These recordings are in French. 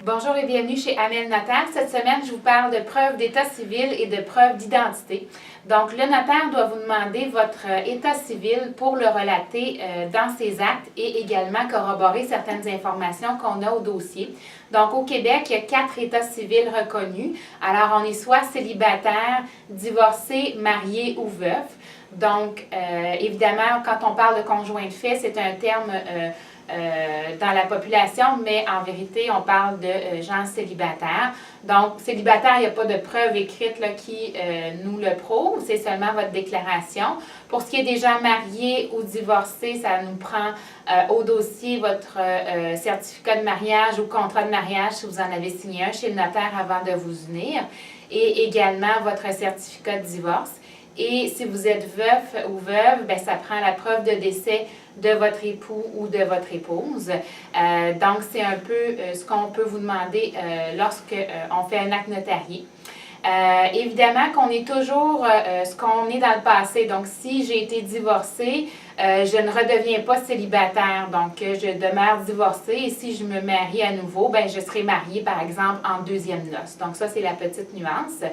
Bonjour et bienvenue chez Amel Notaire. Cette semaine, je vous parle de preuves d'état civil et de preuves d'identité. Donc, le notaire doit vous demander votre état civil pour le relater dans ses actes et également corroborer certaines informations qu'on a au dossier. Donc, au Québec, il y a 4 états civils reconnus. Alors, on est soit célibataire, divorcé, marié ou veuf. Donc, évidemment, quand on parle de conjoint de fait, c'est un terme dans la population, mais en vérité, on parle de gens célibataires. Donc, célibataire, il n'y a pas de preuve écrite là, qui nous le prouve, c'est seulement votre déclaration. Pour ce qui est des gens mariés ou divorcés, ça nous prend au dossier votre certificat de mariage ou contrat de mariage si vous en avez signé un chez le notaire avant de vous unir, et également votre certificat de divorce. Et si vous êtes veuf ou veuve, bien, ça prend la preuve de décès de votre époux ou de votre épouse. Donc, c'est un peu ce qu'on peut vous demander lorsqu'on fait un acte notarié. Évidemment qu'on est toujours ce qu'on est dans le passé. Donc, si j'ai été divorcée, je ne redeviens pas célibataire. Donc, je demeure divorcée et si je me marie à nouveau, ben, je serai mariée, par exemple, en deuxième noces. Donc, ça, c'est la petite nuance.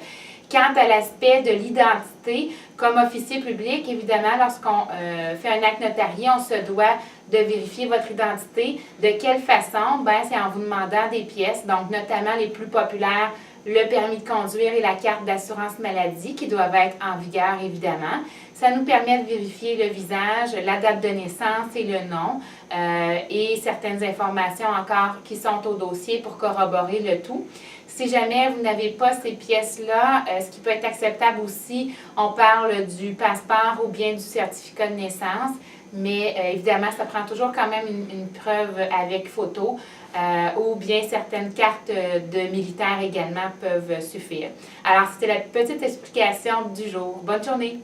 Quant à l'aspect de l'identité, comme officier public, évidemment, lorsqu'on fait un acte notarié, on se doit de vérifier votre identité. De quelle façon? Ben, c'est en vous demandant des pièces, donc notamment les plus populaires, le permis de conduire et la carte d'assurance maladie qui doivent être en vigueur, évidemment. Ça nous permet de vérifier le visage, la date de naissance et le nom et certaines informations encore qui sont au dossier pour corroborer le tout. Si jamais vous n'avez pas ces pièces-là, ce qui peut être acceptable aussi, on parle du passeport ou bien du certificat de naissance, mais évidemment, ça prend toujours quand même une preuve avec photo ou bien certaines cartes de militaires également peuvent suffire. Alors, c'était la petite explication du jour. Bonne journée!